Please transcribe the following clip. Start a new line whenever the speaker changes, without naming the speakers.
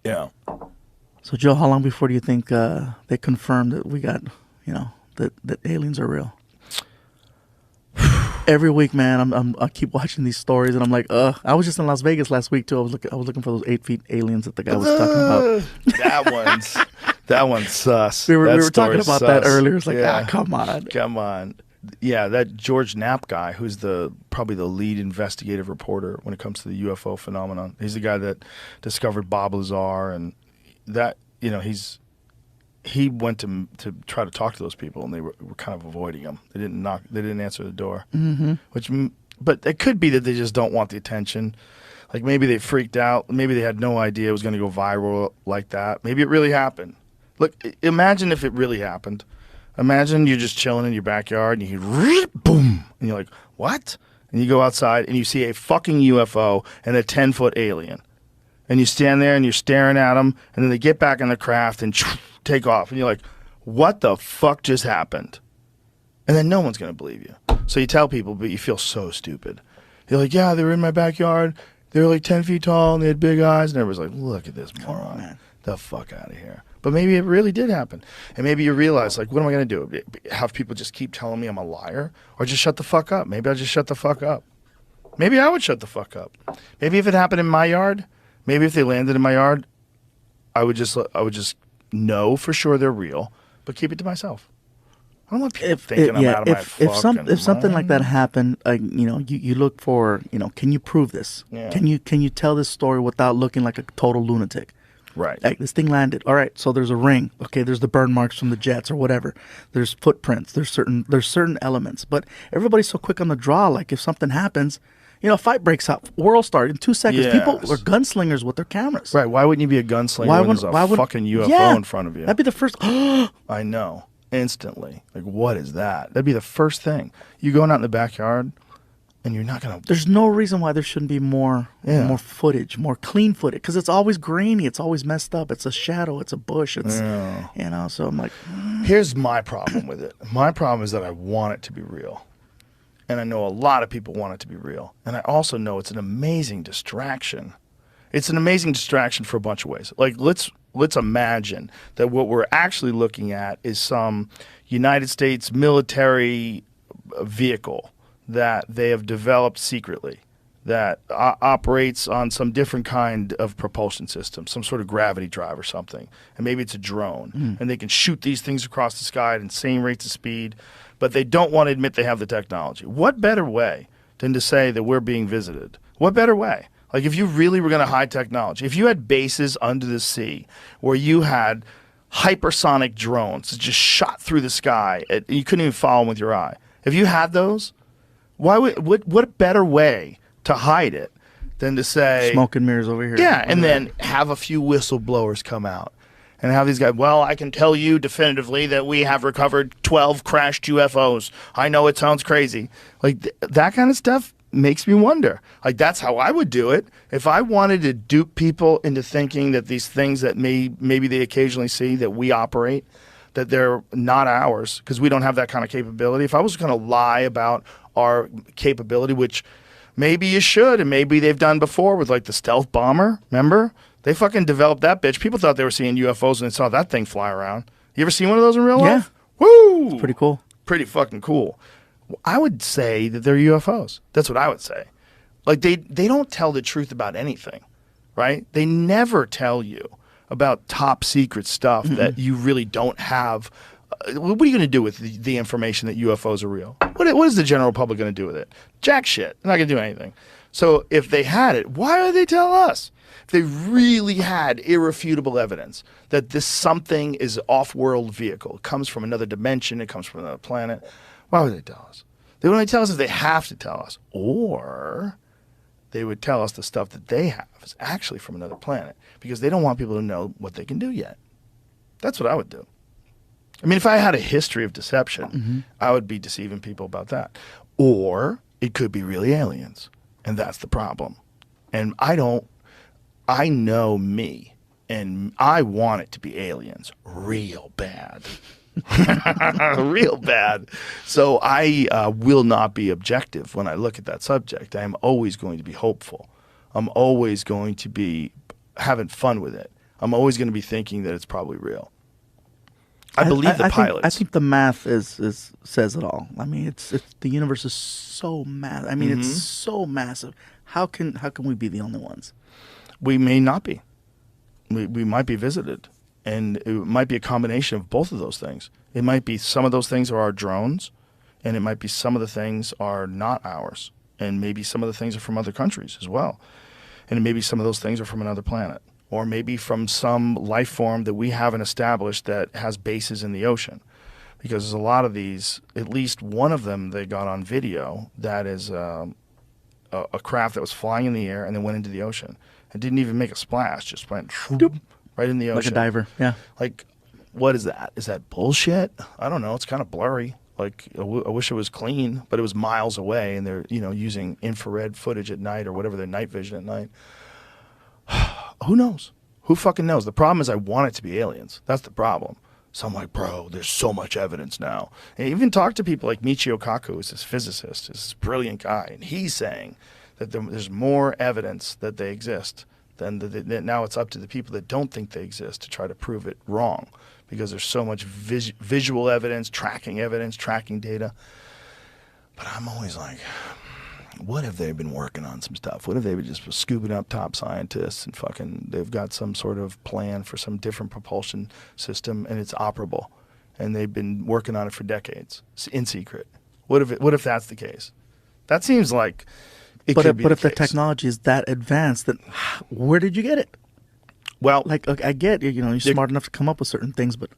Yeah.
So, Joe, how long before do you think they confirm that we got, that aliens are real? Every week, man, I keep watching these stories, and I'm like, I was just in Las Vegas last week too. I was looking for those 8 feet aliens that the guy was talking
about. That one's sus.
We were talking about that earlier. It's like, come on.
Yeah, that George Knapp guy, who's probably the lead investigative reporter when it comes to the UFO phenomenon. He's the guy that discovered Bob Lazar, and that he went to try to talk to those people, and they were kind of avoiding him. They didn't answer the door.
Mm-hmm.
But it could be that they just don't want the attention. Like maybe they freaked out. Maybe they had no idea it was going to go viral like that. Maybe it really happened. Look, imagine if it really happened. Imagine you're just chilling in your backyard and you hear boom, and you're like, what? And you go outside and you see a fucking UFO and a 10-foot alien. And you stand there and you're staring at them, and then they get back in the craft and take off. And you're like, what the fuck just happened? And then no one's going to believe you. So you tell people, but you feel so stupid. You're like, yeah, they were in my backyard. They were like 10 feet tall and they had big eyes. And everyone's like, look at this moron. Man. The fuck out of here. But maybe it really did happen. And maybe you realize, like, what am I going to do? Have people just keep telling me I'm a liar? Or just shut the fuck up? Maybe I'll just shut the fuck up. Maybe I would shut the fuck up. Maybe if it happened in my yard, maybe if they landed in my yard, I would just know for sure they're real, but keep it to myself. I don't want people thinking I'm out of my fucking mind.
If something like that happened, you look for, can you prove this?
Yeah.
Can you tell this story without looking like a total lunatic?
Right.
Like, this thing landed. All right, so there's a ring. Okay, there's the burn marks from the jets or whatever. There's footprints. There's certain elements. But everybody's so quick on the draw. Like, if something happens, a fight breaks out, world star in 2 seconds.
Yes.
People are gunslingers with their cameras.
Right. Why wouldn't you be a gunslinger when there's a fucking UFO in front of you?
That'd be the first.
I know. Instantly. Like, what is that? That'd be the first thing. You going out in the backyard, and you're not going to...
There's no reason why there shouldn't be more footage, more clean footage, because it's always grainy. It's always messed up. It's a shadow. It's a bush. It's, so I'm like...
Here's my problem with it. My problem is that I want it to be real. And I know a lot of people want it to be real. And I also know it's an amazing distraction. It's an amazing distraction for a bunch of ways. Like, let's imagine that what we're actually looking at is some United States military vehicle that they have developed secretly that operates on some different kind of propulsion system, some sort of gravity drive or something. And maybe it's a drone. And they can shoot these things across the sky at insane rates of speed, but they don't want to admit they have the technology. What better way than to say that we're being visited? What better way? Like, if you really were going to hide technology, if you had bases under the sea where you had hypersonic drones that just shot through the sky, you couldn't even follow them with your eye. If you had those, what better way to hide it than to say...
Smoke and mirrors over here.
Yeah, and then have a few whistleblowers come out and have these guys, well, I can tell you definitively that we have recovered 12 crashed UFOs. I know it sounds crazy. Like, that kind of stuff makes me wonder. Like, that's how I would do it. If I wanted to dupe people into thinking that these things that maybe they occasionally see that we operate, that they're not ours because we don't have that kind of capability. If I was going to lie about our capability, which maybe you should, and maybe they've done before with, like, the stealth bomber, remember? They fucking developed that bitch. People thought they were seeing UFOs and they saw that thing fly around. You ever seen one of those in real life?
Yeah.
Woo!
It's pretty cool.
Pretty fucking cool. I would say that they're UFOs. That's what I would say. Like, they don't tell the truth about anything, right? They never tell you about top secret stuff that you really don't have. What are you going to do with the information that UFOs are real? What is the general public going to do with it? Jack shit. They're not going to do anything. So if they had it, why would they tell us? If they really had irrefutable evidence that this something is off-world vehicle, it comes from another dimension, it comes from another planet, why would they tell us? They would only tell us if they have to tell us. Or they would tell us the stuff that they have is actually from another planet because they don't want people to know what they can do yet. That's what I would do. I mean, if I had a history of deception, I would be deceiving people about that. Or it could be really aliens, and that's the problem. And I know me, and I want it to be aliens real bad. Real bad. So I will not be objective when I look at that subject. I am always going to be hopeful. I'm always going to be having fun with it. I'm always going to be thinking that it's probably real. I believe the pilots.
I think the math is says it all. I mean, it's the universe is so massive. I mean, it's so massive. How can we be the only ones?
We may not be. We might be visited, and it might be a combination of both of those things. It might be some of those things are our drones, and it might be some of the things are not ours, and maybe some of the things are from other countries as well, and maybe some of those things are from another planet, or maybe from some life form that we haven't established that has bases in the ocean. Because there's a lot of these, at least one of them they got on video, that is a craft that was flying in the air and then went into the ocean. It didn't even make a splash, just went right in the ocean.
Like a diver, yeah.
Like, what is that? Is that bullshit? I don't know. It's kind of blurry. Like, I wish it was clean, but it was miles away, and they're, using infrared footage at night or whatever, their night vision at night. Who knows? Who fucking knows? The problem is I want it to be aliens. That's the problem. So I'm like, bro, there's so much evidence now. And I even talk to people like Michio Kaku, who's this physicist, who's this brilliant guy, and he's saying that there's more evidence that they exist than that now it's up to the people that don't think they exist to try to prove it wrong, because there's so much visual evidence, tracking data. But I'm always like, what if they've been working on some stuff? What if they've been just scooping up top scientists and they've got some sort of plan for some different propulsion system and it's operable, and they've been working on it for decades in secret? What if that's the case? That seems like it could be the case.
But if the technology is that advanced, then where did you get it?
Well,
like I get you're smart enough to come up with certain things, but